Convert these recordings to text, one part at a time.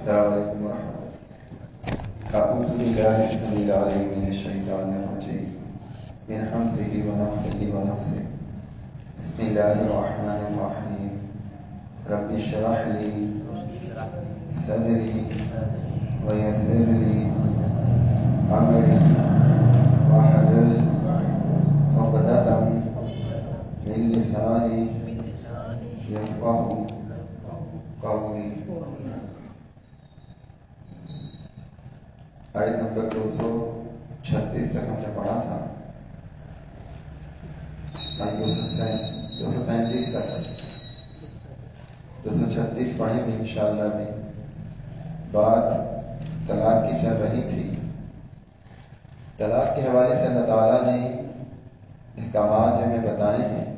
السلام علیکم ورحمۃ اللہ۔ اعوذ باللہ السمیع العلیم من الشیطان الرجیم من حمزہ ونفخہ ونفثہ۔ بسم اللہ الرحمن الرحیم۔ رب اشرح لی صدری ویسر لی امری واحلل عقدۃ من لسانی یفقہوا قولی۔ آیت نمبر 236 تک ہم نے پڑھا تھا، 235 تک 236 پڑھیں گے انشاءاللہ بھی۔ بات طلاق کی چل رہی تھی۔ طلاق کے حوالے سے اللہ تعالیٰ نے احکامات جو ہمیں بتائے ہیں،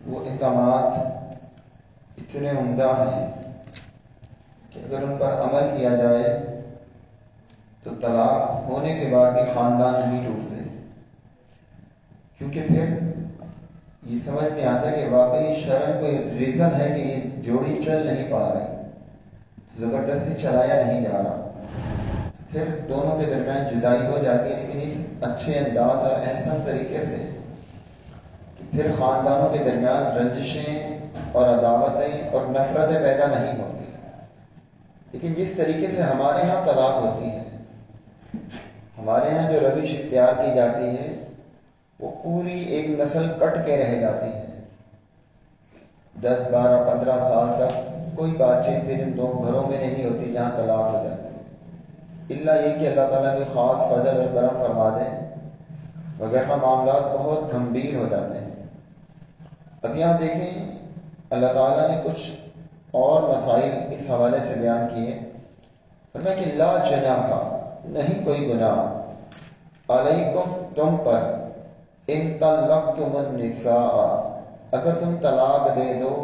وہ احکامات اتنے عمدہ ہیں کہ اگر ان پر عمل کیا جائے تو طلاق ہونے کے بعد بھی خاندان نہیں ٹوٹتے، کیونکہ پھر یہ سمجھ میں آتا کہ واقعی شرعاً کوئی ریزن ہے کہ یہ جوڑی چل نہیں پا رہی، زبردستی چلایا نہیں جا رہا، پھر دونوں کے درمیان جدائی ہو جاتی ہے، لیکن اس اچھے انداز اور احسن طریقے سے کہ پھر خاندانوں کے درمیان رنجشیں اور عداوتیں اور نفرتیں پیدا نہیں ہوتی۔ لیکن جس طریقے سے ہمارے ہاں طلاق ہوتی ہے، ہمارے ہاں جو روش اختیار کی جاتی ہے، وہ پوری ایک نسل کٹ کے رہ جاتی ہے۔ 10 12 15 سال تک کوئی بات چیت پھر ان دو گھروں میں نہیں ہوتی جہاں طلاق ہو جاتی ہے، الا یہ کہ اللہ تعالیٰ کوئی خاص فضل اور کرم فرما دے، وگرنہ معاملات بہت گمبھیر ہو جاتے ہیں۔ اب یہاں دیکھیں، اللہ تعالیٰ نے کچھ اور مسائل اس حوالے سے بیان کیے۔ فرمایا کہ لا جناح، نہیں کوئی گناہ، علیکم تم پر، ان طلقتم النساء، اگر تم طلاق دے دو،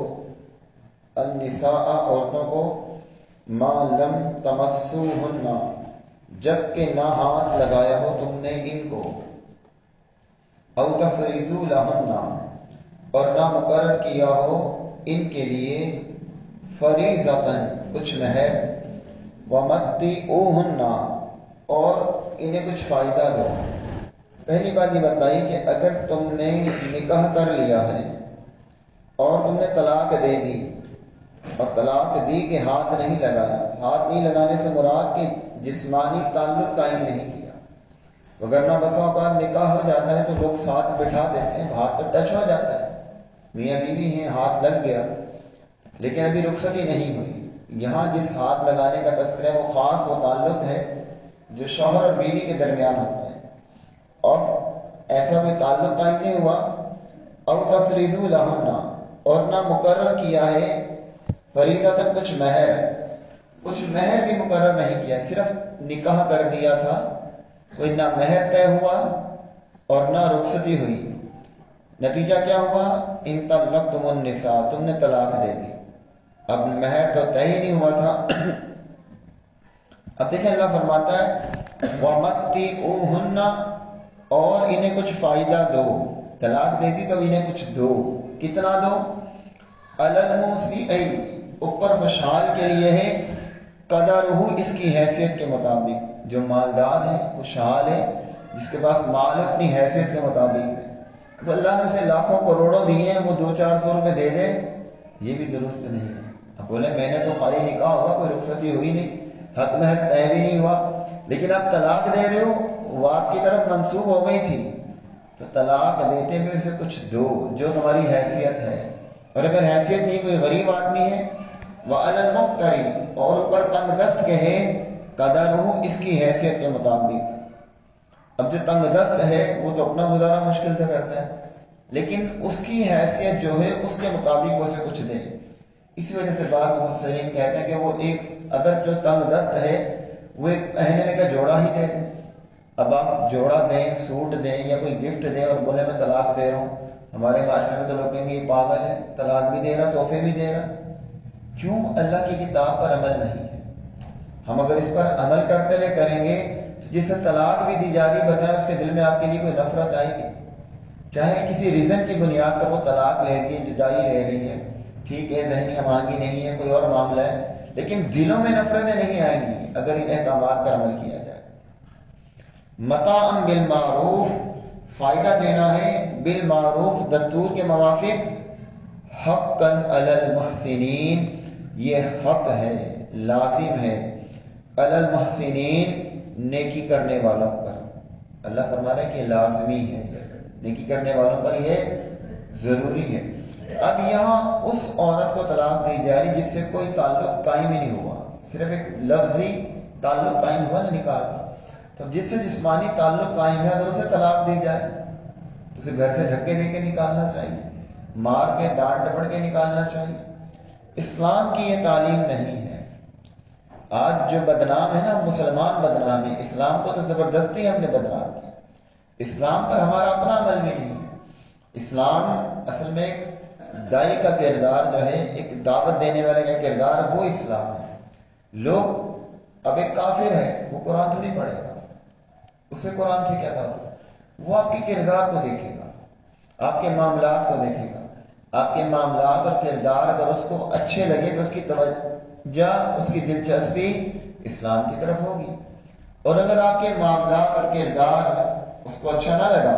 النساء عورتوں کو، ما لم تمسوہن، جب کہ نہ ہاتھ لگایا ہو تم نے ان کو، او تفریضوا لہن، اور نہ مقرر کیا ہو ان کے لیے، فریضۃً کچھ مہر، ومتعوہن، اور انہیں کچھ فائدہ دو۔ پہلی بات یہ بتائی کہ اگر تم نے نکاح کر لیا ہے اور تم نے طلاق دے دی، اور طلاق دی کہ ہاتھ نہیں لگایا، ہاتھ نہیں لگانے سے مراد کہ جسمانی تعلق قائم نہیں کیا، وگرنہ بسا اوقات نکاح ہو جاتا ہے تو لوگ ساتھ بٹھا دیتے ہیں، ہاتھ تو ٹچ ہو جاتا ہے، میاں بیوی ہیں، ہاتھ لگ گیا، لیکن ابھی رخصتی نہیں ہوئی۔ یہاں جس ہاتھ لگانے کا تذکرہ ہے وہ خاص وہ تعلق ہے جو شوہر اور بیوی کے درمیان ہوتا ہے، اور ایسا کوئی تعلق قائم نہیں ہوا، او تفریضوا لہن، اور نہ مقرر کیا ہے فریضۃً کچھ مہر بھی مقرر نہیں کیا، صرف نکاح کر دیا تھا، کوئی نہ مہر طے ہوا اور نہ رخصتی ہوئی، نتیجہ کیا ہوا؟ ان طلقتم النساء، تم نے طلاق دے دی، اب مہر تو طے ہی نہیں ہوا تھا۔ اب دیکھیں اللہ فرماتا ہے وَمَتِّعُوهُنَّ، اور انہیں کچھ فائدہ دو، طلاق دے دی تو انہیں کچھ دو، کتنا دو؟ عَلَى الْمُوسِعِ، اوپر خوشحال کے لیے ہے، قدرہ، اس کی حیثیت کے مطابق، جو مالدار ہے، خوشحال ہے، جس کے پاس مال اپنی حیثیت کے مطابق ہے، وہ اللہ نے اسے لاکھوں کروڑوں دیے ہیں، وہ 200-400 روپے دے دے، یہ بھی درست نہیں ہے۔ اب بولے میں نے تو خالی نکاح ہوا، کوئی رخصتی ہوئی نہیں، حق مہر طے بھی نہیں ہوا، لیکن اب طلاق دے رہے ہو، وہ آپ کی طرف منسوخ ہو گئی تھی، تو طلاق دیتے ہوئے اسے کچھ دو جو تمہاری حیثیت ہے، اور اگر حیثیت نہیں، کوئی غریب آدمی ہے، وَعَلَى الْمُقْتَرِ، اور اوپر تنگ دست کے ہے، قدرہ، اس کی حیثیت کے مطابق۔ اب جو تنگ دست ہے وہ تو اپنا گزارا مشکل سے کرتا ہے، لیکن اس کی حیثیت جو ہے اس کے مطابق وہ اسے کچھ دے۔ اسی وجہ سے بعض مفسرین کہتے ہیں کہ وہ ایک، اگر جو تنگ دست ہے وہ ایک پہننے کا جوڑا ہی دے دیں۔ اب آپ جوڑا دیں، سوٹ دیں یا کوئی گفٹ دیں اور بولے میں طلاق دے رہا ہوں، ہمارے معاشرے میں تو لوگ کہیں گے یہ پاگل ہے، طلاق بھی دے رہا، تحفے بھی دے رہا۔ کیوں؟ اللہ کی کتاب پر عمل نہیں ہے۔ ہم اگر اس پر عمل کرتے ہوئے کریں گے تو جسے طلاق بھی دی جا رہی، بتائیں اس کے دل میں آپ کے لیے کوئی نفرت آئے گی؟ چاہے کسی ریزن کی بنیاد پر وہ طلاق لے رہی ہے، جدائی لے رہی ہے، ٹھیک ہے، ذہنی ہم آہنگی نہیں ہے، کوئی اور معاملہ ہے، لیکن دلوں میں نفرتیں نہیں آئیں گی اگر ان احکامات پر عمل کیا جائے. متاعً بالمعروف، فائدہ دینا ہے بالمعروف، دستور کے موافق. حقاً علی المحسنین، یہ حق ہے، لازم ہے، علی المحسنین، نیکی کرنے والوں پر. اللہ فرما رہا ہے کہ لازمی ہے، نیکی کرنے والوں پر یہ ضروری ہے. اب یہاں اس عورت کو طلاق دی جا رہی جس سے کوئی تعلق قائم ہی نہیں ہوا، صرف ایک لفظی تعلق قائم ہوا نا نکاح کا. تو جس سے جسمانی تعلق قائم ہے اگر اسے طلاق دی جائے تو اسے گھر سے دھکے دے کے نکالنا چاہیے، مار کے ڈانٹ ڈپٹ کے نکالنا چاہیے. اسلام کی یہ تعلیم نہیں ہے. آج جو بدنام ہے نا مسلمان بدنام ہے، اسلام کو تو زبردستی ہم نے بدنام کیا. اسلام پر ہمارا اپنا عمل بھی نہیں ہے. اسلام اصل میں ایک دائی کا کردار جو ہے، ایک دعوت دینے والے کا کردار، وہ اسلام ہے. لوگ اب ایک کافر ہے، وہ قرآن تو نہیں پڑھے گا، اسے قرآن سے کیا تعلق؟ وہ آپ کے کردار کو دیکھے گا، آپ کے معاملات کو دیکھے گا. آپ کے معاملات اور کردار اگر اس کو اچھے لگے تو اس کی توجہ، اس کی دلچسپی اسلام کی طرف ہوگی. اور اگر آپ کے معاملات اور کردار اس کو اچھا نہ لگا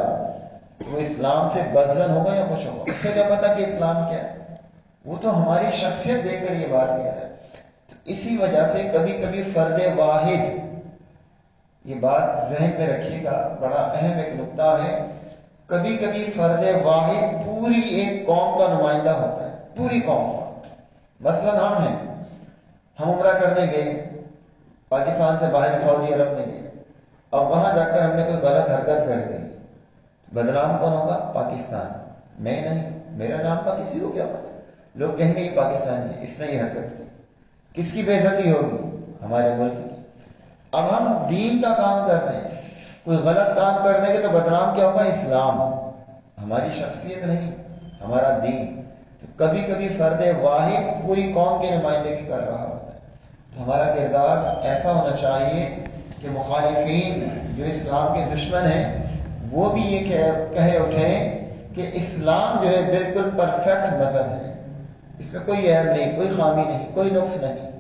تو وہ اسلام سے بدظن ہوگا یا خوش ہوگا؟ اس سے کیا پتا کہ اسلام کیا ہے؟ وہ تو ہماری شخصیت دیکھ کر یہ بات کہہ رہا ہے. تو اسی وجہ سے کبھی کبھی فرد واحد، یہ بات ذہن میں رکھیے گا، بڑا اہم ایک نقطہ ہے. کبھی کبھی فرد واحد پوری ایک قوم کا نمائندہ ہوتا ہے، پوری قوم کا. مثلا ہم ہیں، ہم عمرہ کرنے گئے، پاکستان سے باہر سعودی عرب میں گئے. اب وہاں جا کر ہم نے کوئی غلط حرکت کر دی، بدنام کون ہوگا؟ پاکستان. میں نہیں، میرا نام کا کسی کو کیا پتا؟ لوگ کہیں گے یہ پاکستانی ہے، اس نے یہ حرکت کی. کس کی بے عزتی ہوگی؟ ہمارے ملک کی. اب ہم دین کا کام کر رہے ہیں، کوئی غلط کام کر دیں گے تو بدنام کیا ہوگا؟ اسلام. ہماری شخصیت نہیں، ہمارا دین. تو کبھی کبھی فرد واحد پوری قوم کی نمائندگی کر رہا ہوتا ہے. تو ہمارا کردار ایسا ہونا چاہیے کہ مخالفین جو اسلام کے دشمن ہیں وہ بھی یہ کہے اٹھیں کہ اسلام جو ہے بالکل پرفیکٹ مذہب ہے، اس میں کوئی عیب نہیں، کوئی خامی نہیں، کوئی نقص نہیں.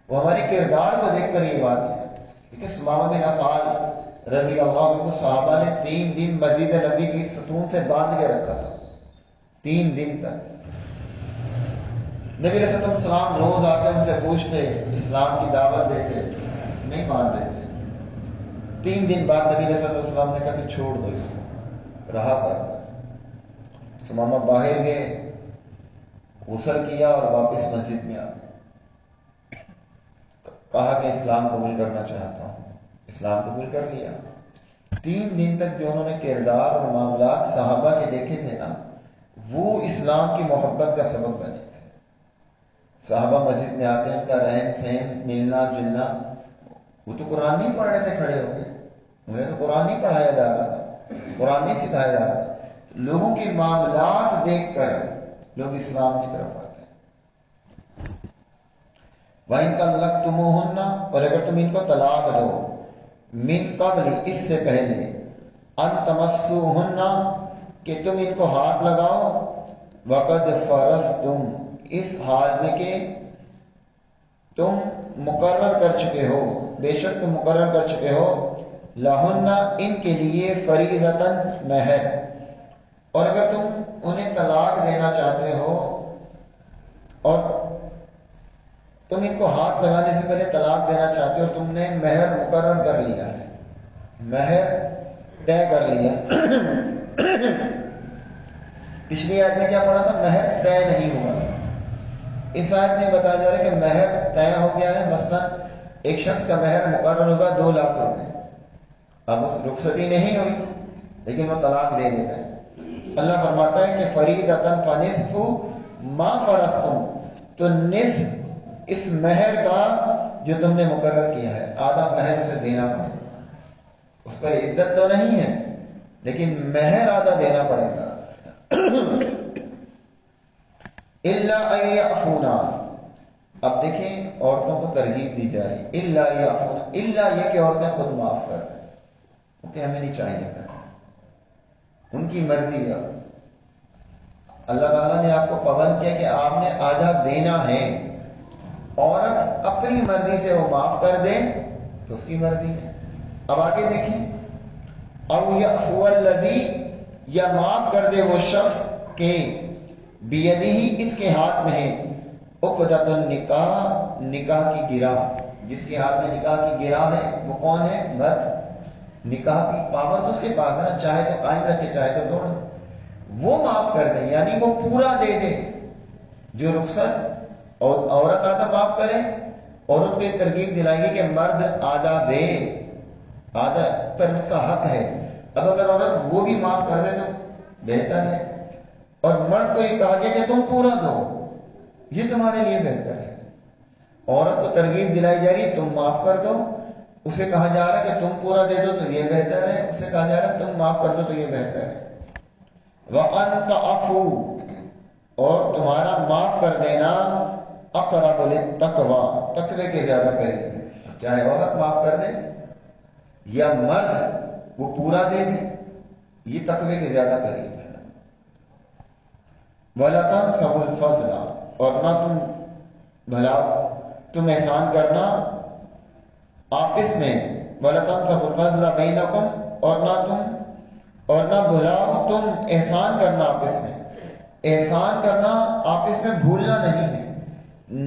وہ ہمارے کردار کو دیکھ کر یہ بات ہے. کہ ثمامہ بن اسعد رضی اللہ عنہ صحابہ نے 3 دن مسجد نبی کی ستون سے باندھ کے رکھا تھا، 3 دن تک. نبی علیہ السلام روز آتے ان سے پوچھتے، اسلام کی دعوت دیتے، نہیں مان رہے تھے. 3 دن بعد نبی علیہ السلام نے کہا کہ چھوڑ دو اس کو، رہا کر دو. ثمامہ باہر گئے، غسل کیا اور واپس مسجد میں آ گئے. کہا کہ اسلام قبول کرنا چاہتا ہوں. اسلام قبول کر لیا. 3 دن تک جو انہوں نے کردار اور معاملات صحابہ کے دیکھے تھے نا، وہ اسلام کی محبت کا سبب بنے تھے. صحابہ مسجد میں آتے ہیں، ان کا رہن سہن، ملنا جلنا. وہ تو قرآن نہیں پڑھ رہے تھے کھڑے ہو کے، انہیں تو قرآن نہیں پڑھایا جا رہا تھا، قرآن نہیں سکھایا جا رہا تھا. لوگوں کے معاملات دیکھ کر لوگ اسلام کی طرف آتے ہیں. وَإِن طَلَّقْتُمُوهُنَّ، اور اگر تم ان کو طلاق دو، من قبل، اس سے پہلے، ان تمسوهن، کہ تم ان کو ہاتھ لگاؤ، وقد فرضتم، اس حال میں کہ تم مقرر کر چکے ہو، بے شک تم مقرر کر چکے ہو، لہن، ان کے لیے، فریضتاً، مہر. اور اگر تم انہیں طلاق دینا چاہتے ہو اور تم ان کو ہاتھ لگانے سے پہلے طلاق دینا چاہتے ہو اور تم نے مہر مقرر کر لیا ہے، مہر طے کر لیا. پچھلی آیت میں کیا پڑھا تھا؟ مہر طے نہیں ہوا. اس آیت میں بتایا جا رہا ہے کہ مہر طے ہو گیا ہے. مثلا ایک شخص کا مہر مقرر ہوگا 2 لاکھ روپے. اب رخصتی نہیں ہوئی لیکن وہ طلاق دے دیتا ہے. اللہ فرماتا ہے کہ فریضۃ فنصف ما فرضتم، تو نصف اس مہر کا جو تم نے مقرر کیا ہے، آدھا مہر اسے دینا پڑے گا. اس پر عدت تو نہیں ہے لیکن مہر آدھا دینا پڑے گا. الا ان یعفونا، اب دیکھیں عورتوں کو ترغیب دی جا رہی. الا یعفونا، الا یہ کہ عورتیں خود معاف کر دیں، کیونکہ ہمیں نہیں چاہیے کرنا، ان کی مرضی ہے. اللہ تعالیٰ نے آپ کو پابند کیا کہ آپ نے آدھا دینا ہے. عورت اپنی مرضی سے وہ معاف کر دے تو اس کی مرضی ہے. اب آگے دیکھیں، او یعفو الذی، یا معاف کر دے وہ شخص کہ بیدہ، اس کے ہاتھ میں ہے عقدۃ النکاح، نکاح کی گرہ. جس کے ہاتھ میں نکاح کی گرہ ہے وہ کون ہے؟ مرد. نکاح کی پاور تو اس کے پاس ہے نا، چاہے تو قائم رکھے چاہے تو توڑ دے. وہ معاف کر دے، یعنی وہ پورا دے دے. جو رخصت اور عورت آدھا معاف کرے، عورت کو یہ ترغیب دلائے گی کہ مرد آدھا دے، آدھا پر اس کا حق ہے. اب اگر عورت وہ بھی معاف کر دے تو بہتر ہے، اور مرد کو یہ کہا گیا کہ تم پورا دو، یہ تمہارے لیے بہتر ہے. عورت کو ترغیب دلائی جا رہی ہے تم معاف کر دو، اسے کہا جا رہا ہے کہ تم پورا دے دو تو یہ بہتر ہے، اسے کہا جا رہا ہے تم معاف کر دو تو یہ بہتر ہے. وَأَن تَعْفُوا، اور تمہارا معاف کر دینا اقرب للتقویٰ، تقوی کے زیادہ قریب ہے. چاہے عورت معاف کر دے یا مرد وہ پورا دے دے، یہ تقوی کے زیادہ قریب ہے. وَلَا تَنْسَوْا الْفَضْلَ، اور نہ تم احسان کرنا آپس میں. وَلَا تَنْسَوْا الْفَضْلَ بَيْنَكُمْ، اور نہ بھلاؤ تم احسان کرنا آپس میں. احسان کرنا آپس میں بھولنا نہیں ہے،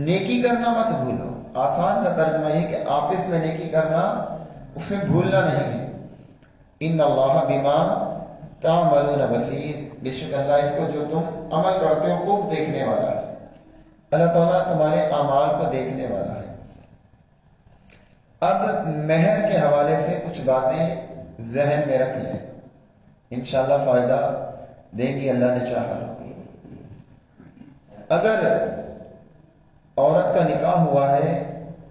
نیکی کرنا مت بھولو. آسان کا ترجمہ یہ کہ آپس میں نیکی کرنا، اسے بھولنا نہیں ہے. ان اللہ بما تعملون بصیر، بے شک اللہ اس کو جو تم عمل کرتے ہو خوب دیکھنے والا ہے. اللہ تعالیٰ تمہارے اعمال کو دیکھنے والا ہے. اب مہر کے حوالے سے کچھ باتیں ذہن میں رکھ لیں، انشاءاللہ فائدہ دیں گی اللہ نے چاہا. اگر عورت کا نکاح ہوا ہے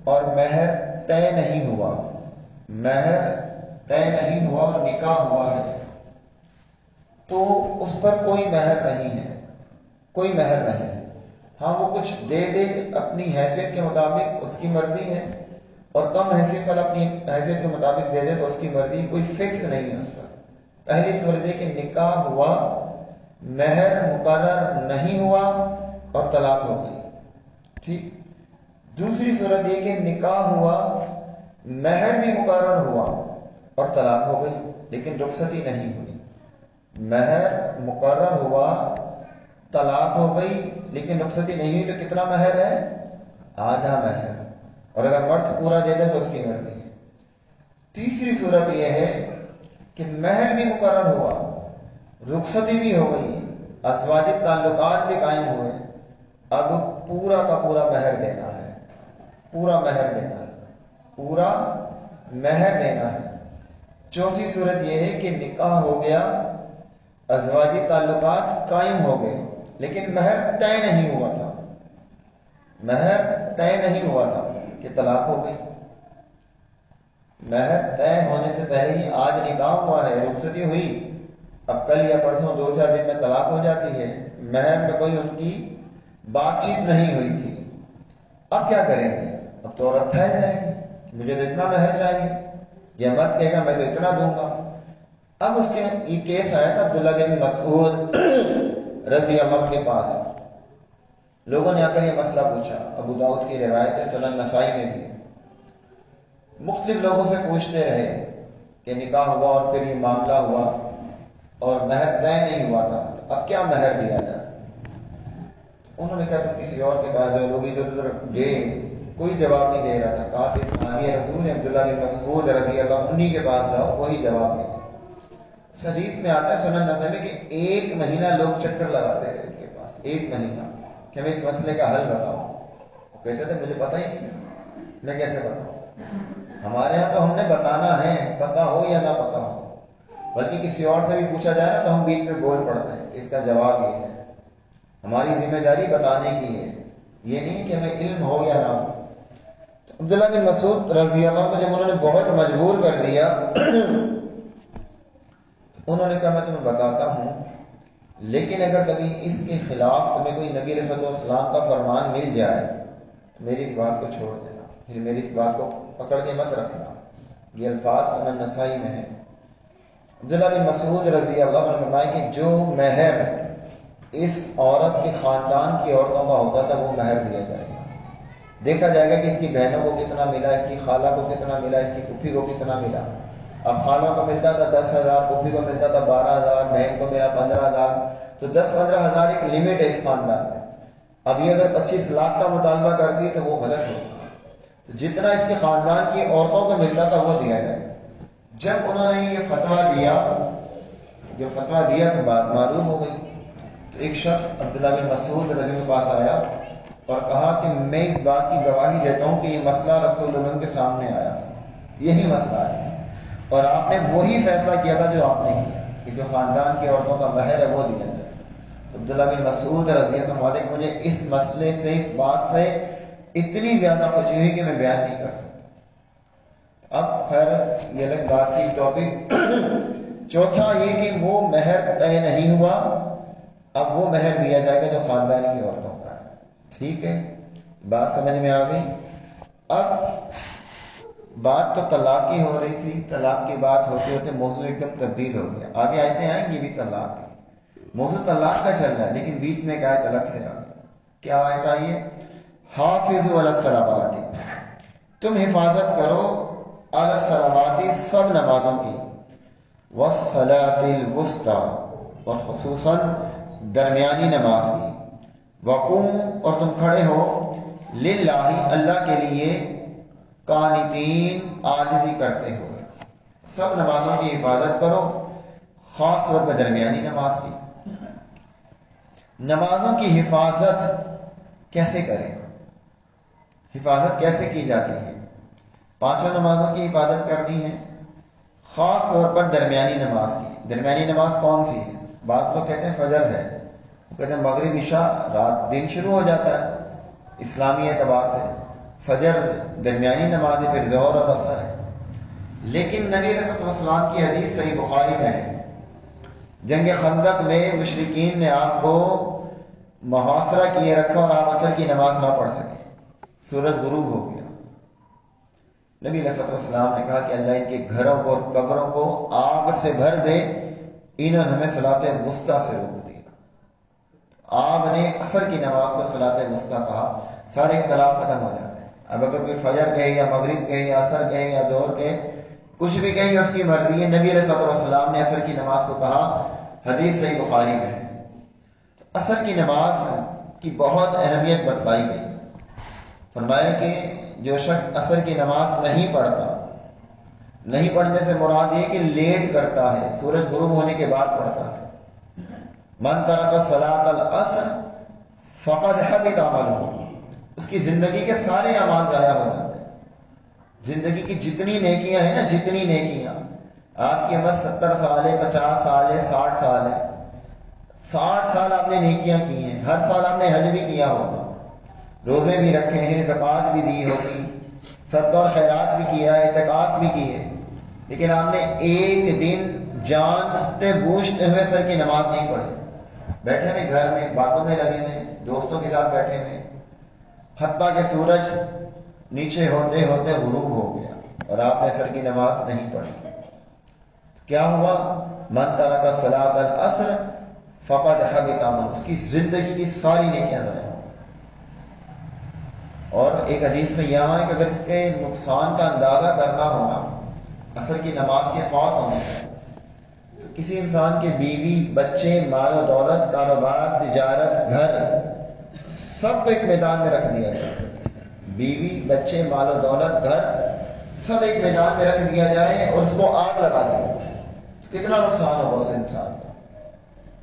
اور مہر طے نہیں ہوا، مہر طے نہیں ہوا اور نکاح ہوا ہے، تو اس پر کوئی مہر نہیں ہے، کوئی مہر نہیں ہے. ہاں وہ کچھ دے دے اپنی حیثیت کے مطابق، اس کی مرضی ہے، اور کم حیثیت پر اپنی حیثیت کے مطابق دے دے تو اس کی مرضی، کوئی فکس نہیں ہے اس پر. پہلی صورت یہ کہ نکاح ہوا، مہر مقرر نہیں ہوا اور طلاق ہو گئی، ٹھیک. دوسری صورت یہ کہ نکاح ہوا، مہر بھی مقرر ہوا اور طلاق ہو گئی لیکن رخصتی نہیں ہوئی. مہر مقرر ہوا، طلاق ہو گئی لیکن رخصتی نہیں ہوئی، تو کتنا مہر ہے؟ آدھا مہر. اور اگر مرد پورا دے دے تو اس کی مرضی ہے. تیسری صورت یہ ہے کہ مہر بھی مقرر ہوا، رخصتی بھی ہو گئی، ازواجی تعلقات بھی قائم ہوئے، اب پورا کا پورا مہر دینا ہے، پورا مہر دینا ہے، پورا مہر دینا ہے. چوتھی صورت یہ ہے کہ نکاح ہو گیا، ازواجی تعلقات قائم ہو گئے لیکن مہر طے نہیں ہوا تھا، مہر طے نہیں ہوا تھا کہ طلاق ہو گئی. مہر طے ہونے سے پہلے ہی آج نکاح ہوا ہے، رخصتی ہوئی، اب کل یا پرسوں 2-4 دن میں طلاق ہو جاتی ہے، مہر میں کوئی ان کی بات چیت نہیں ہوئی تھی. اب کیا کریں گے؟ اب تو عورت پھیل جائے گی، مجھے تو اتنا مہر چاہیے، یا مرد کہے گا میں تو اتنا دوں گا. اب اس کے یہ کیس آیا تھا عبداللہ بن مسعود رضی اللہ عنہ کے پاس. لوگوں نے آ کر یہ مسئلہ پوچھا، ابو داؤد کی روایت ہے، سنن نسائی میں بھی. مختلف لوگوں سے پوچھتے رہے کہ نکاح ہوا اور پھر یہ معاملہ ہوا اور مہر طے نہیں ہوا تھا، اب کیا مہر دیا جائے؟ انہوں نے کہا تم کسی اور کے پاس جاؤ. لوگ ادھر ادھر گئے، کوئی جواب نہیں دے رہا تھا. کہا کہ صحابی رسول عبداللہ بن مسعود رضی اللہ عنہ انہی کے پاس جاؤ، وہی جواب دیں. اس حدیث میں آتا ہے سنن نسائی میں کہ 1 مہینہ لوگ چکر لگاتے رہے ان کے پاس، 1 مہینہ کہ ہمیں اس مسئلے کا حل بتاؤ. وہ کہتے تھے مجھے پتہ ہی نہیں، میں کیسے بتاؤں؟ ہمارے ہاں تو ہم نے بتانا ہے، پتہ ہو یا نہ پتہ ہو. بلکہ کسی اور سے بھی پوچھا جائے نا تو ہم بیچ میں بول پڑتے ہیں. اس کا جواب یہ ہے، ہماری ذمہ داری بتانے کی ہے، یہ نہیں کہ ہمیں علم ہو یا نہ ہو. عبداللہ بن مسعود رضی اللہ عنہ جب انہوں نے بہت مجبور کر دیا، انہوں نے کہا میں تمہیں بتاتا ہوں، لیکن اگر کبھی اس کے خلاف تمہیں کوئی نبی علیہ السلام کا فرمان مل جائے تو میری اس بات کو چھوڑ دینا، پھر میری اس بات کو پکڑ کے مت رکھنا. یہ الفاظ سنن نسائی میں ہیں. عبداللہ بن مسعود رضی اللہ عنہ نے فرمایا کہ جو مہر اس عورت کے خاندان کی عورتوں کا ہوتا تھا وہ مہر دیا جائے گا. دیکھا جائے گا کہ اس کی بہنوں کو کتنا ملا، اس کی خالہ کو کتنا ملا، اس کی پھوپھی کو کتنا ملا۔ اب خالوں کو ملتا تھا 10,000، پھوپھی کو ملتا تھا 12,000، بہن کو ملا 15,000، تو 10-15,000 ایک لمٹ ہے اس خاندان میں۔ ابھی اگر 25 لاکھ کا مطالبہ کرتی تو وہ غلط ہوگا، تو جتنا اس کے خاندان کی عورتوں کو ملتا تھا وہ دیا جائے۔ جب انہوں نے یہ فتویٰ دیا، جو فتویٰ دیا تو بات معلوم ہو گئی، تو ایک شخص عبداللہ بن مسعود رضی اللہ عنہ کے پاس آیا اور کہا کہ میں اس بات کی گواہی دیتا ہوں کہ یہ مسئلہ رسول اللہ علیہ وسلم کے سامنے آیا تھا، یہی مسئلہ ہے، اور آپ نے وہی فیصلہ کیا تھا جو آپ نے کیا کہ جو خاندان کی عورتوں کا مہر ہے وہ دیا جائے۔ عبداللہ بن مسعود رضی اللہ عنہ مجھے اس مسئلے سے، اس بات سے اتنی زیادہ خوشی ہوئی کہ میں بیان نہیں کر سکتا۔ اب خیر یہ الگ بات تھی، ٹاپک چوتھا یہ کہ وہ مہر طے نہیں ہوا، اب وہ مہر دیا جائے گا جو خاندان کی عورتوں کا ہے۔ ٹھیک ہے، بات سمجھ میں آ گئی۔ اب بات تو طلاق کی ہو رہی تھی، طلاق کی بات ہوتے ہوتے موضوع ایک دم تبدیل ہو گیا، آگے آیتیں آئیں گی بھی طلاق کی، موضوع طلاق کا چل رہا ہے، لیکن بیچ میں ایک آیت الگ سے آ گئی۔ کیا آیت آئی ہے؟ حافظوا علی الصلوات، تم حفاظت کرو علی الصلوات سب نمازوں کی، والصلاۃ الوسطی اور خصوصاً درمیانی نماز کی، وقوم اور تم کھڑے ہو، للہ اللہ کے لیے، قانتین عاجزی کرتے ہوئے، سب نمازوں کی حفاظت کرو، خاص طور پر درمیانی نماز کی۔ نمازوں کی حفاظت کیسے کریں؟ حفاظت کیسے کی جاتی ہے؟ پانچوں نمازوں کی حفاظت کرنی ہے، خاص طور پر درمیانی نماز کی۔ درمیانی نماز کون سی ہے؟ بعض لوگ کہتے ہیں فجر ہے، وہ کہتے ہیں مغرب عشاء، رات دن شروع ہو جاتا ہے اسلامی اعتبار سے، فجر درمیانی نماز ہے، پھر ظہر اور عصر ہے۔ لیکن نبی علیہ السلام کی حدیث صحیح بخاری میں ہے، جنگ خندق میں مشرکین نے آپ کو محاصرہ کیے رکھا اور آپ عصر کی نماز نہ پڑھ سکے، سورج غروب ہو گیا۔ نبی علیہ السلام نے کہا کہ اللہ ان کے گھروں کو اور قبروں کو آگ سے بھر دے، انہوں نے ہمیں صلاۃ وسطیٰ سے روک دیا۔ آپ نے عصر کی نماز کو صلاۃ وسطیٰ کہا، سارے اختلاف ختم ہو جاتے ہیں۔ اب اگر کوئی فجر کہے یا مغرب کہے یا عصر کہے یا ظہر کہے، کچھ بھی کہیں اس کی مرضی ہے۔ نبی علیہ السلام نے عصر کی نماز کو کہا، حدیث صحیح بخاری میں ہے۔ عصر کی نماز کی بہت اہمیت بتلائی گئی، فرمایا کہ جو شخص عصر کی نماز نہیں پڑھتا، نہیں پڑھنے سے مراد یہ کہ لیٹ کرتا ہے، سورج غروب ہونے کے بعد پڑھتا ہے، من ترک صلاۃ العصر فقد حبط عملہ، اس کی زندگی کے سارے اعمال ضائع ہو جاتے ہیں۔ زندگی کی جتنی نیکیاں ہیں نا، جتنی نیکیاں، آپ کی عمر 70 سال ہے، 50 سال ہے، 60 سال ہے، 60 سال آپ نے نیکیاں کی ہیں، ہر سال آپ نے حج بھی کیا ہوگا، روزے بھی رکھے ہیں، زکوٰۃ بھی دی ہوگی، صدقہ اور خیرات بھی کیا ہے، اعتکاف بھی کیے، لیکن آپ نے ایک دن جانتے بوجھتے ہوئے عصر کی نماز نہیں پڑھی، بیٹھے ہوئے گھر میں باتوں میں لگے ہوئے، دوستوں کے ساتھ بیٹھے ہوئے، حتیٰ کہ سورج نیچے ہوتے ہوتے غروب ہو گیا اور آپ نے عصر کی نماز نہیں پڑھی۔ کیا ہوا؟ من ترک صلاۃ العصر فقد حبط عملہ، اس کی زندگی کی ساری نیکیاں ضائع ہو۔ اور ایک حدیث میں یہاں ہے کہ اگر اس کے نقصان کا اندازہ کرنا ہونا عصر کی نماز کے فوت ہونے کا، تو کسی انسان کے بیوی، بچے، مال و دولت، کاروبار، تجارت، گھر، سب کو ایک میدان میں رکھ دیا جائے، بیوی، بچے، مال و دولت، گھر، سب ایک میدان میں رکھ دیا جائے اور اس کو آگ لگا دیا، تو کتنا نقصان ہوگا اس انسان کا؟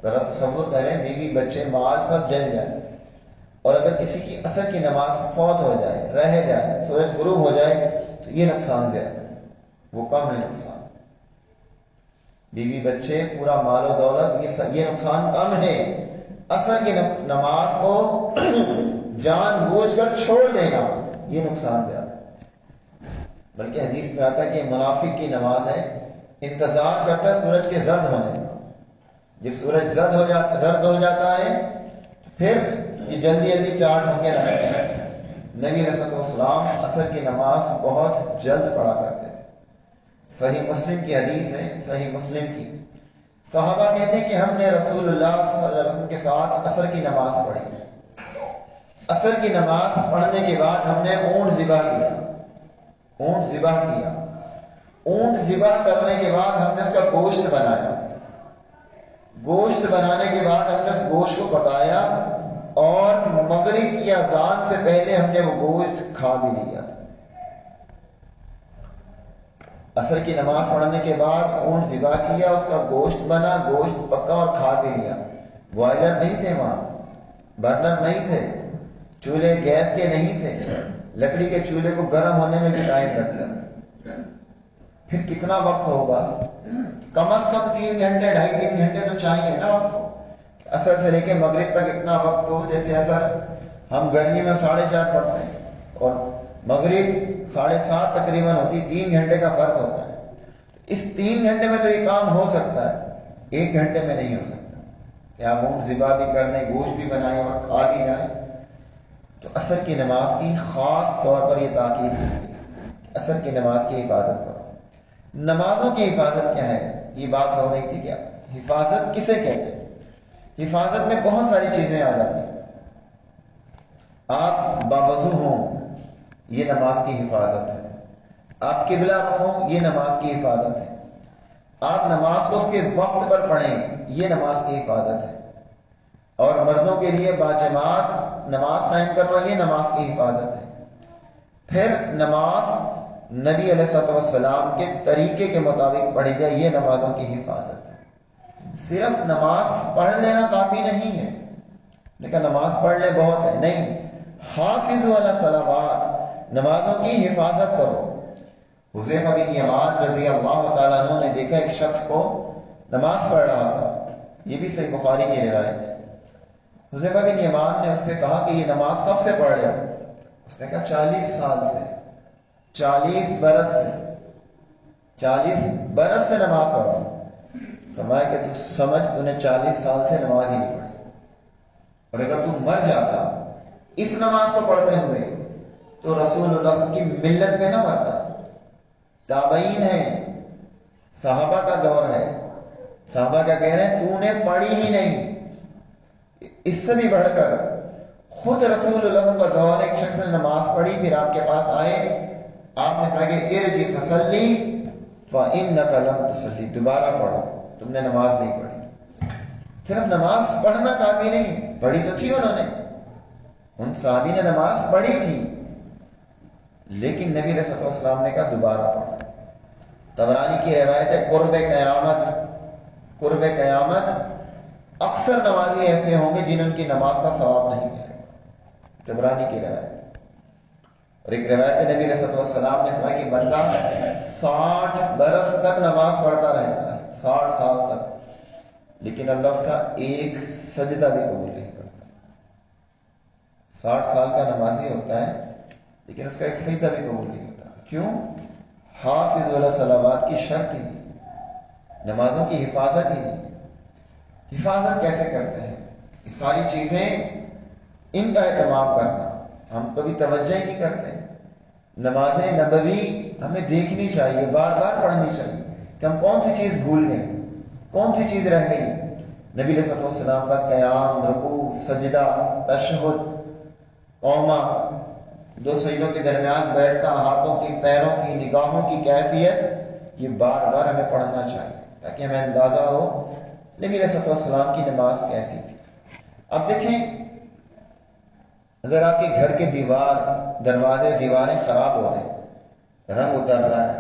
ذرا تصور کریں، بیوی، بچے، مال سب جل جائے، اور اگر کسی کی عصر کی نماز فوت ہو جائے، رہ جائے، سورج غروب ہو جائے، تو یہ نقصان زیادہ ہے، وہ کم ہے نقصان۔ بیوی، بچے، پورا مال و دولت، یہ نقصان کم ہے۔ عصر کی نماز کو جان بوجھ کر چھوڑ دینا، یہ نقصان زیادہ ہے۔ بلکہ حدیث میں آتا ہے کہ منافق کی نماز ہے، انتظار کرتا ہے سورج کے زرد ہونے کا، جب سورج زرد ہو جاتا ہے پھر یہ جلدی جلدی چاٹ ہو کے رہتا ہے۔ نبی علیہ السلام عصر کی نماز بہت جلد پڑھا کرتے تھے، صحیح مسلم کی حدیث ہے، صحیح مسلم کی، صحابہ کہتے ہیں کہ ہم نے رسول اللہ صلی اللہ علیہ وسلم کے ساتھ عصر کی نماز پڑھی، عصر کی نماز پڑھنے کے بعد ہم نے اونٹ ذبح کیا. اونٹ ذبح کرنے کے بعد ہم نے اس کا گوشت بنایا. گوشت بنانے کے بعد ہم نے اس گوشت کو پکایا اور مغرب کی اذان سے پہلے ہم نے وہ گوشت کھا بھی لیا. عصر کی نماز پڑھنے کے بعد اونٹ ذبح کیا، اس کا گوشت بنا، گوشت پکا اور کھا بھی لیا. بوائلر نہیں تھے وہاں، برنر نہیں تھے، چولہے گیس کے نہیں تھے، لکڑی کے چولہے کو گرم ہونے میں بھی ٹائم لگتا ہے. پھر کتنا وقت ہوگا؟ کم از کم 3 گھنٹے 2.5-3 گھنٹے تو چاہیے نا آپ کو. عصر سے لے کے مغرب تک اتنا وقت ہو. جیسے عصر ہم گرمی میں 4:30 پڑھتے ہیں اور مغرب 7:30 تقریباً ہوتی، 3 گھنٹے کا فرق ہوتا ہے. اس 3 گھنٹے میں تو یہ کام ہو سکتا ہے، 1 گھنٹے میں نہیں ہو سکتا کہ آپ اونٹ ذبح بھی کر دیں، گوشت بھی بنائیں اور کھا بھی جائیں. تو عصر کی نماز کی خاص طور پر یہ تاکید ہوتی ہے، عصر کی نماز کی حفاظت کرو. نمازوں کی حفاظت کیا ہے؟ یہ بات ہو رہی تھی. کیا حفاظت کسے کہتے ہیں؟ حفاظت میں بہت ساری چیزیں آ جاتی ہیں. آپ باوضو ہوں، یہ نماز کی حفاظت ہے. آپ قبلہ رخ ہوں، یہ نماز کی حفاظت ہے. آپ نماز کو اس کے وقت پر پڑھیں، یہ نماز کی حفاظت ہے. اور مردوں کے لیے باجماعت نماز قائم کرنا، یہ نماز کی حفاظت ہے. پھر نماز نبی علیہ الصلوۃ والسلام کے طریقے کے مطابق پڑھی جائے، یہ نمازوں کی حفاظت ہے. صرف نماز پڑھ لینا کافی نہیں ہے، لیکن نماز پڑھ لے بہت ہے نہیں. حافظوا علی الصلوات، نمازوں کی حفاظت کرو. حذیفہ بن یمان رضی اللہ تعالیٰ عنہ نے دیکھا ایک شخص کو نماز پڑھ رہا تھا. یہ بھی صحیح بخاری کی روایت ہے. حذیفہ بن یمان نے اس سے کہا کہ یہ نماز کب سے پڑھ رہے ہو؟ اس نے کہا 40 سال سے، 40 برس سے، 40 برس سے نماز پڑھا. فرمایا کہ تو سمجھ، تو نے 40 سال سے نماز ہی نہیں پڑھی، اور اگر تو مر جاتا اس نماز کو پڑھتے ہوئے تو رسول اللہ کی ملت میں نہ مرتا. تابعین ہیں، صحابہ کا دور ہے، صحابہ کیا کہہ رہے ہیں؟ تو نے پڑھی ہی نہیں. اس سے بھی بڑھ کر خود رسول اللہ کا دور، ایک شخص نے نماز پڑھی، پھر آپ کے پاس آئے، آپ نے کہا کہ ارجع فصلی فإنک لم تصلی، دوبارہ پڑھو، تم نے نماز نہیں پڑھی. صرف نماز پڑھنا کافی نہیں، پڑھی تو تھی انہوں نے، ان صحابی نے نماز پڑھی تھی، لیکن نبی علیہ الصلوۃ والسلام نے کہا دوبارہ پڑھو. طبرانی کی روایت ہے قرب قیامت اکثر نمازی ایسے ہوں گے جنہوں کی نماز کا ثواب نہیں ملے گا. طبرانی کی روایت. اور ایک روایت ہے نبی علیہ الصلوۃ والسلام نے کہا کہ بندہ 60 برس تک نماز پڑھتا رہتا ہے، 60 سال تک، لیکن اللہ اس کا ایک سجدہ بھی قبول نہیں کرتا. 60 سال کا نمازی ہوتا ہے لیکن اس کا ایک سجدہ بھی قبول نہیں ہوتا. کیوں؟ حافظ علی الصلوات کی شرط ہی نہیں، نمازوں کی حفاظت ہی نہیں. حفاظت کیسے کرتے ہیں؟ یہ ساری چیزیں، ان کا اہتمام کرنا ہم کبھی توجہ ہی نہیں کرتے. نماز نبوی ہمیں دیکھنی چاہیے، بار بار پڑھنی چاہیے کہ ہم کون سی چیز بھول گئے، کون سی چیز رہ گئی. نبی علیہ الصلوۃ والسلام کا قیام، رکوع، سجدہ، تشہد، قوما، 2 سجدوں کے درمیان بیٹھنا، ہاتھوں کی، پیروں کی، نگاہوں کی کیفیت، یہ بار بار ہمیں پڑھنا چاہیے تاکہ ہمیں اندازہ ہو نبی علیہ الصلوۃ والسلام کی نماز کیسی تھی. اب دیکھیں، اگر آپ کے گھر کے دروازے دیواریں خراب ہو رہے ہیں، رنگ اتر رہا ہے،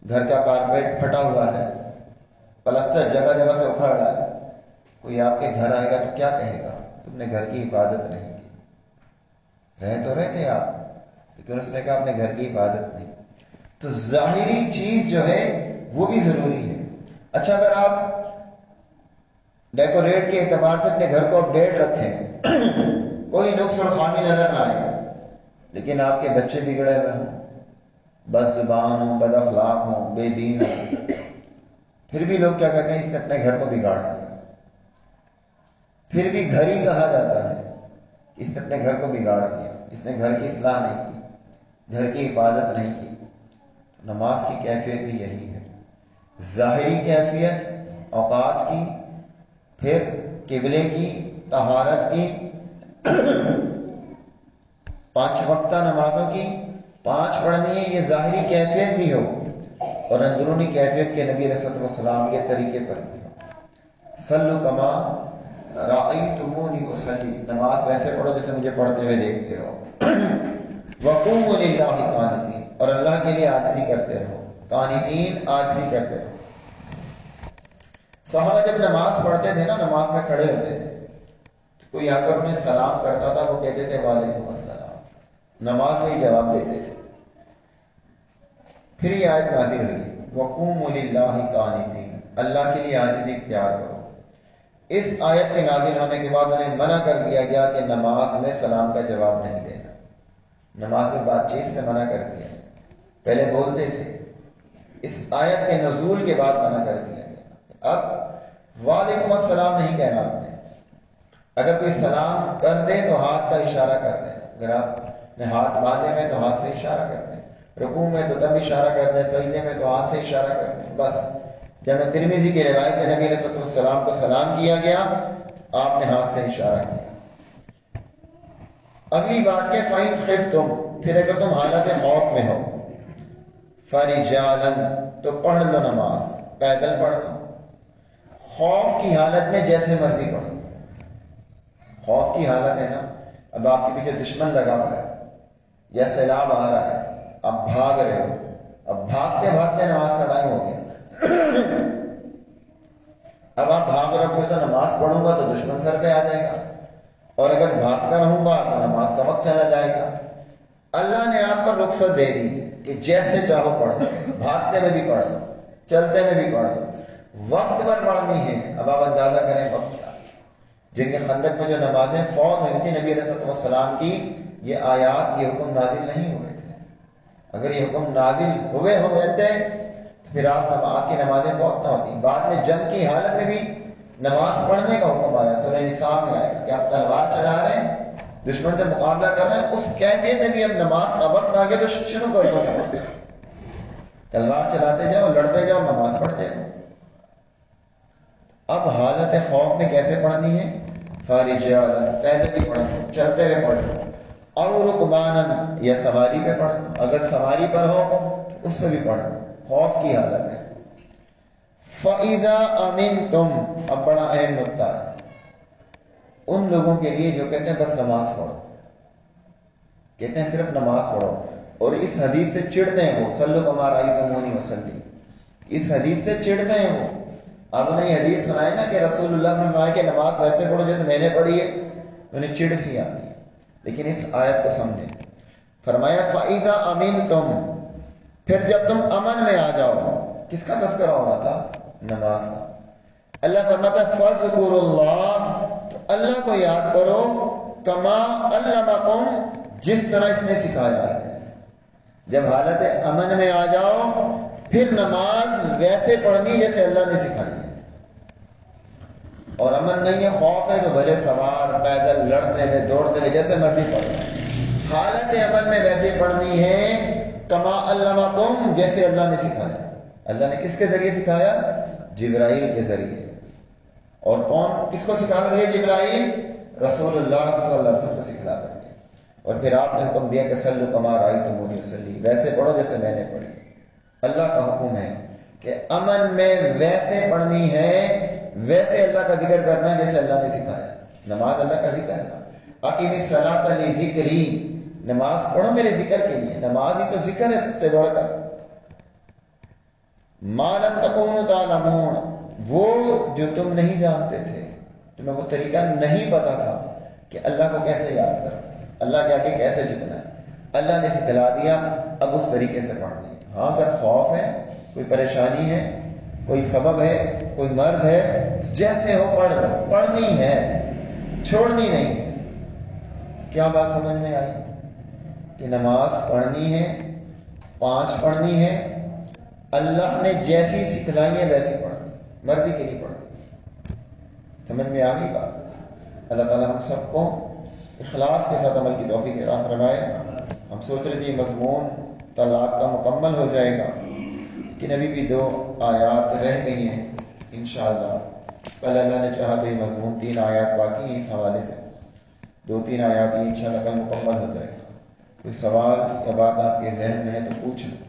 گھر کا کارپیٹ پھٹا ہوا ہے، پلستر جگہ جگہ سے اکھڑ رہا ہے، کوئی آپ کے گھر آئے گا تو کیا کہے گا؟ تم نے گھر کی حفاظت نہیں کی. رہ تو رہے تھے آپ، لیکن اس نے کہا اپنے گھر کی حفاظت نہیں. تو ظاہری چیز جو ہے وہ بھی ضروری ہے. اچھا، اگر آپ ڈیکوریٹ کے اعتبار سے اپنے گھر کو اپڈیٹ رکھیں، کوئی نقص اور خامی نظر نہ آئے، لیکن آپ کے بچے بگڑے ہوئے ہوں، بد زبان ہوں، بد اخلاق ہوں، بے دین ہوں، پھر بھی لوگ کیا کہتے ہیں؟ اس نے اپنے گھر کو بگاڑ دیا. پھر بھی گھر ہی کہا جاتا ہے کہ اس نے اپنے گھر کو بگاڑ دیا، اس نے گھر کی اصلاح نہیں کی، گھر کی حفاظت نہیں کی. نماز کی کیفیت بھی یہی ہے، ظاہری کیفیت اوقات کی، پھر قبلے کی، طہارت کی، 5 وقتہ نمازوں کی 5 پڑھنی ہے، یہ ظاہری کیفیت بھی ہو اور اندرونی کیفیت کے نبی علیہ السلام کے طریقے پر بھی ہو۔ صلو کما رأیتمونی اصلی، نماز ویسے پڑھو جیسے مجھے پڑھتے ہوئے دیکھتے ہو۔ وقوموا للہ قانتین، اور اللہ کے لیے عاجزی کرتے رہو، قانتین عاجزی کرتے رہو۔ صحابہ جب نماز پڑھتے تھے نا، نماز میں کھڑے ہوتے تھے، تو کوئی آ کر انہیں سلام کرتا تھا، وہ کہتے تھے وعلیکم السلام، نماز میں ہی جواب دیتے تھے۔ پھر یہ آیت نازل ہوئی وقوموا للہ قانتین، اللہ کے لیے عاجزی اختیار کرو۔ اس آیت کے نازل ہونے کے بعد انہیں منع کر دیا گیا کہ نماز میں سلام کا جواب نہیں دینا، نماز میں بات چیت سے منع کر دیا۔ پہلے بولتے تھے، اس آیت کے نزول کے بعد منع کر دیا گیا، اب وعلیکم السلام نہیں کہنا آپ نے۔ اگر کوئی سلام کر دے تو ہاتھ کا اشارہ کر دیں، اگر آپ نے ہاتھ باندھے میں تو ہاتھ سے اشارہ کر دیں، رکوع میں تو تب اشارہ کر دیں، سجدے میں تو ہاتھ سے اشارہ کر دیں، بس۔ جب ترمذی کی روایت ہے نبی علیہ السلام کو سلام کیا گیا، آپ نے ہاتھ سے اشارہ کیا۔ اگلی بات کہ فَإِنْ خِفْتُمْ، پھر اگر تم حالت خوف میں ہو، فَرِجَالًا، تو پڑھ لو نماز، پیدل پڑھ لو۔ خوف کی حالت میں جیسے مرضی پڑھو۔ خوف کی حالت ہے نا، اب آپ کے پیچھے دشمن لگا ہوا ہے یا سیلاب آ رہا ہے، اب بھاگ رہے ہو، اب بھاگتے بھاگتے نماز کا ٹائم ہو گیا، اب آپ بھاگ رہے تو نماز پڑھوں گا تو دشمن سر پہ آ جائے گا، اور اگر بھاگتا رہوں گا تو نماز کا وقت چلا جائے گا۔ اللہ نے آپ پر رخصت دے دی کہ جیسے چاہو پڑھو، بھاگتے میں بھی پڑھو، چلتے میں بھی پڑھو، وقت پر پڑھنی ہے۔ اب آپ اندازہ کریں وقت کا، جنگ خندق میں جو نمازیں فوت ہوئی تھی نبی علیہ السلام کی، یہ آیات، یہ حکم نازل نہیں ہوئے تھے۔ اگر یہ حکم نازل ہوئے تھے تو پھر آپ کی نمازیں فوت نہ ہوتی۔ بعد میں جنگ کی حالت میں بھی نماز پڑھنے کا حکم آیا، سورہ نساء میں آیا کہ آپ تلوار چلا رہے ہیں، دشمن سے مقابلہ کر رہے ہیں، اس کیفیت میں بھی اب نماز کا وقت آ گیا تو شروع کرو نماز، تلوار چلاتے جاؤ، لڑتے جاؤ، نماز پڑھتے جاؤ۔ اب حالت خوف میں کیسے پڑھنی ہے؟ فارجالا، پیدل بھی پڑھو، چلتے ہوئے پڑھو، اور رکبانا، یا سواری پہ پڑھو، اگر سواری پر ہو تو اس پہ بھی پڑھو، خوف کی حالت ہے۔ فَإِذَا أَمِنْتُمْ، اب بڑا اہم نکتہ ہے ان لوگوں کے لیے جو کہتے ہیں بس نماز پڑھو، کہتے ہیں صرف نماز پڑھو، اور اس حدیث سے چڑھتے ہیں وہ، صلو کما رأیتمونی اصلی، اس حدیث سے چڑھتے ہیں وہ۔ اب انہیں یہ حدیث سنائے نا کہ رسول اللہ نے فرمایا کہ نماز ویسے پڑھو جیسے میں نے پڑھی ہے، انہیں چڑ سی آتی ہے۔ لیکن اس آیت کو سمجھیں، فرمایا فَإِذَا أَمِنْتُمْ، پھر جب تم امن میں آ جاؤ، کس کا تذکرہ ہو رہا تھا؟ نماز کا۔ اللہ فرماتا ہے فَاذْكُرُوا اللَّهَ، تو اللہ کو یاد کرو، كَمَا عَلَّمَكُمْ، جس طرح اس نے سکھایا ہے۔ جب حالت امن میں آ جاؤ پھر نماز ویسے پڑھنی جیسے اللہ نے سکھائی ہے، اور امن نہیں ہے، خوف ہے، تو بھلے سوار، پیدل، لڑتے ہوئے، دوڑتے ہوئے، جیسے مرضی پڑھو۔ حالت امن میں ویسے پڑھنی ہے کما علمکم، جیسے اللہ نے سکھایا۔ اللہ نے کس کے ذریعے سکھایا؟ جبرائیل کے ذریعے۔ اور کون کس کو سکھا کر گئے؟ جبرائیل رسول اللہ صلی اللہ علیہ وسلم کو سکھلا کر گئے۔ اور پھر آپ نے حکم دیا کہ صلو کما رأیتمونی اصلی، ویسے پڑھو جیسے میں نے پڑھی۔ اللہ کا حکم ہے کہ امن میں ویسے پڑھنی ہے، ویسے اللہ کا ذکر کرنا ہے جیسے اللہ نے سکھایا۔ نماز اللہ کا ذکر ہے، اقیم الصلاۃ لذکری، نماز پڑھو میرے ذکر کے لیے۔ نماز ہی تو ذکر ہے سب سے بڑھ کر۔ ما لم تکونوا تعلمون، وہ جو تم نہیں جانتے تھے، تمہیں وہ طریقہ نہیں پتا تھا کہ اللہ کو کیسے یاد کرو، اللہ کے آگے کیسے جھکنا ہے، اللہ نے سکھلا دیا، اب اس طریقے سے پڑھنا ہے۔ ہاں اگر خوف ہے، کوئی پریشانی ہے، کوئی سبب ہے، کوئی مرض ہے، جیسے ہو پڑھ لو، پڑھنی ہے، چھوڑنی نہیں ہے۔ کیا بات سمجھ میں آئی؟ کہ نماز پڑھنی ہے، 5 پڑھنی ہے، اللہ نے جیسی سکھلائی ہے ویسی پڑھنی، مرضی کے لیے پڑھنی۔ سمجھ میں آ گئی بات؟ اللہ تعالیٰ ہم سب کو اخلاص کے ساتھ عمل کی توفیق عطا فرمائے۔ ہم سوچ رہے تھے یہ مضمون طلاق کا مکمل ہو جائے گا، لیکن ابھی بھی 2 آیات رہ گئی ہیں۔ انشاءاللہ کل اللہ نے چاہا تو یہ مضمون 3 آیات باقی ہیں، اس حوالے سے 2-3 آیات انشاءاللہ کل مکمل ہو جائے گا۔ کوئی سوال یا بات آپ کے ذہن میں ہے تو پوچھ لیں.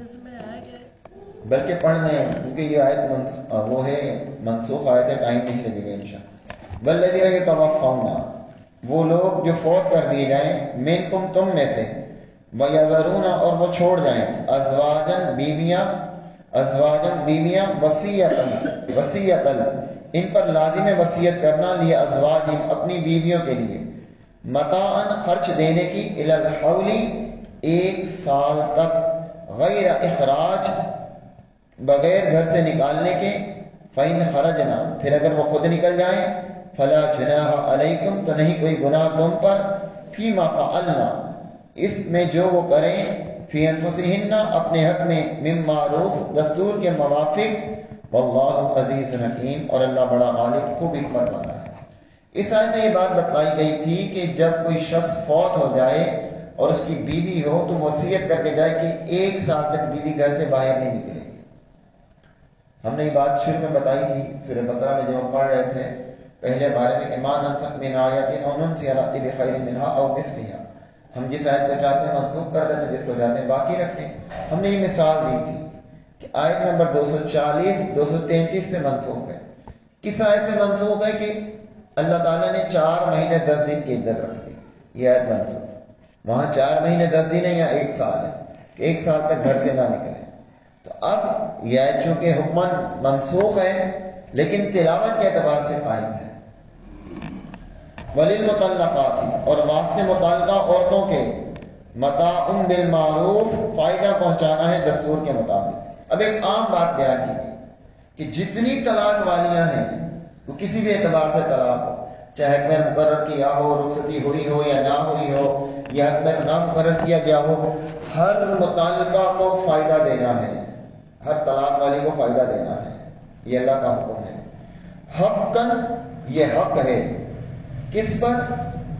اس میں ہے کہ بلکہ پڑھ لیں کیونکہ یہ آیت وہ ہے منسوخ آیت ہے, ٹائم نہیں لگے گا انشاءاللہ. والذین یتوفون, وہ لوگ جو فوت کر دیے جائیں, منکم تم میں سے, ویذرون اور وہ چھوڑ جائیں, ازواجن بیویاں, وصیتاً ان پر لازم ہے وصیت کرنا, لیے ازواجن اپنی بیویوں کے لیے, متاعن خرچ دینے کی, الی الحول 1 سال تک, غیر اخراج بغیر گھر سے نکالنے کے, فَإِنْ خَرَجْنَا پھر اگر وہ خود نکل جائیں, فَلَا جُنَاحَ عَلَيْكُمْ تو نہیں کوئی گناہ تم پر, فِيمَا فَعَلْنَا اس میں جو وہ کریں, فِي أَنفُسِهِنَّ اپنے حق میں, مِن معروف دستور کے موافق, وَاللَّهُ عَزِيزٌ حَكِيمٌ اور اللہ بڑا غالب خوب حکمت والا ہے. اس آیت میں یہ بات بتلائی گئی تھی کہ جب کوئی شخص فوت ہو جائے اور اس کی بیوی ہو تو وصیت کر کے جائے کہ 1 سال تک بیوی گھر سے باہر نہیں نکلے گی. ہم نے یہ بات شروع میں بتائی تھی سورہ بقرہ میں جب ہم پڑھ رہے تھے پہلے بارے میں کہ ما ننسخ من آیۃ او ننسیھا نأتی بخیر منھا او مثلھا, ہم جس آیت کو چاہتے ہیں منسوخ کر دیتے ہیں, جس کو چاہتے ہیں باقی رکھتے ہیں. ہم نے یہ مثال دی تھی کہ آیت نمبر 240 233 سے منسوخ ہے. کس آیت سے منسوخ ہے کہ اللہ تعالیٰ نے 4 مہینے 10 دن کی عدت رکھ دی, یہ آیت منسوخ. وہاں 4 مہینے 10 دن ہے یا 1 سال ہے کہ 1 سال تک گھر سے نہ نکلے. تو اب یہ آیت چونکہ حکماً منسوخ ہے لیکن تلاوت کے اعتبار سے قائم ہے. وللمطلقات اور واسطے متعلقہ عورتوں کے, متاع بالمعروف فائدہ پہنچانا ہے دستور کے مطابق. اب ایک عام بات بیان کی گئی کہ جتنی طلاق والیاں ہیں وہ کسی بھی اعتبار سے طلاق ہو, چاہے حق مہر مقرر کیا ہو, رخصتی ہوئی ہو یا نہ ہوئی ہو, یا حق مہر نہ مقرر کیا گیا ہو, ہر متعلقہ کو فائدہ دینا ہے, ہر طلاق والی کو فائدہ دینا ہے. یہ اللہ کا حکم ہے. حقاً یہ حق ہے کس پر,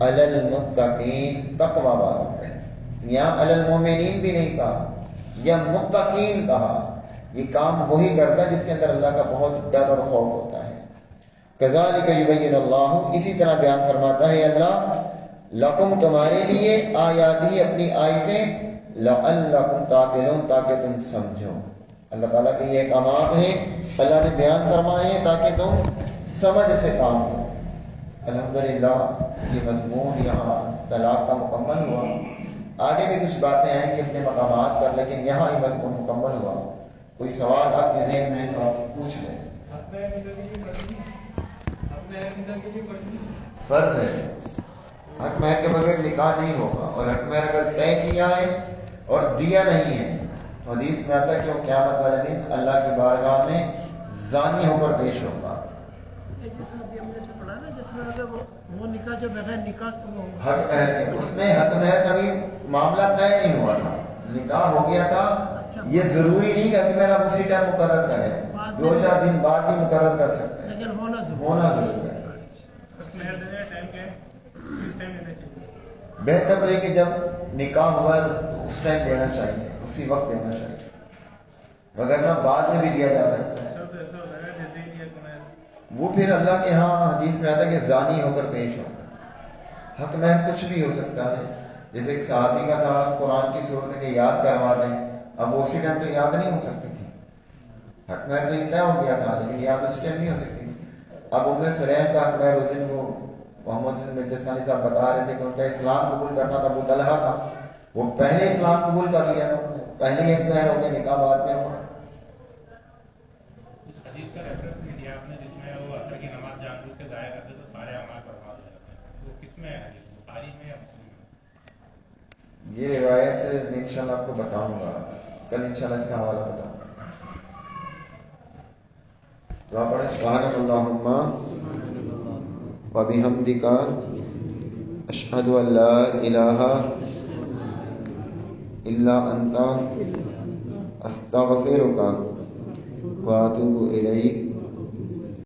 علی المتقین تقوی والوں پر. یہاں علی المومنین بھی نہیں کہا, یا متقین کہا. یہ کام وہی کرتا ہے جس کے اندر اللہ کا بہت ڈر اور خوف ہوتا ہے. کذالک یبین اللہ, اسی طرح بیان فرماتا ہے اللہ, لکم تمہارے لیے, آیاتی اپنی آیتیں, لعلکم تعقلون تاکہ تم سمجھو. اللہ تعالیٰ کے یہ احکامات ہیں اللہ نے بیان فرمائے ہیں تاکہ تم سمجھ سے کام کرو. الحمدللہ یہ مضمون یہاں طلاق کا مکمل ہوا. آگے بھی کچھ باتیں آئیں گی اپنے مقامات پر, لیکن یہاں یہ مضمون مکمل ہوا. کوئی سوال آپ کے ذہن میں تو آپ پوچھ لیں. فرض ہے, حق مہر کے بغیر نکاح نہیں ہوگا, اور حق مہر اگر طے کیا ہے اور دیا نہیں ہے تو حدیث میں آتا ہے کہ وہ قیامت والے دن اللہ کی بارگاہ میں زانی ہو کر پیش ہوگا. وہ نکاح جو بغیر نکاح حق مہر کے, اس میں حق مہر کا بھی معاملہ طے نہیں ہوا تھا, نکاح ہو گیا تھا. یہ ضروری نہیں کہ حق مہر آپ اسی ٹائم مقرر کریں, 2-4 دن بعد بھی مقرر کر سکتے ہیں, لیکن ہونا ضروری ہے. بہتر تو یہ کہ جب نکاح ہوا ہے تو اس ٹائم دینا چاہیے, اسی وقت دینا چاہیے, وگرنہ بعد میں بھی دیا جا سکتا ہے. وہ پھر اللہ کے ہاں حدیث میں آتا ہے کہ زانی ہو کر پیش ہوگا. حق مہر کچھ بھی ہو سکتا ہے, جیسے ایک صحابی کا تھا قرآن کی صورت کے یاد کروا دیں, اب اسی ٹائم تو یاد نہیں ہو سکتی تھی. حق مہر تو طے ہو گیا تھا لیکن یاد اسی ٹائم نہیں ہو سکتی تھی. اب ام سلیم کا حق مہر اس دن وہ محمد مرزا صاحب بتا رہے تھے کہ ان کا اسلام قبول کرنا تھا ابو طلحہ کا, وہ پہلے اسلام قبول کر لیا, پہلے ہی حق مہر ہو گیا, نکاح بعد میں ہوا. اس حدیث کا ریفرنس نہیں دیا آپ نے جس میں وہ عصر کی نماز جان بوجھ کے ضائع کرتے تو سارے اعمال برباد ہو جاتے ہیں, وہ کس میں ہے, بخاری میں یا مسلم میں؟ یہ روایت میں انشاءاللہ آپ کو بتاؤں گا کل, انشاءاللہ اس کا حوالہ بتاؤں گا. تو آپ پڑھیں سبحانک اللہم وبحمدک اشہد ان لا الہ الا انت استغفرک واتوب الیک.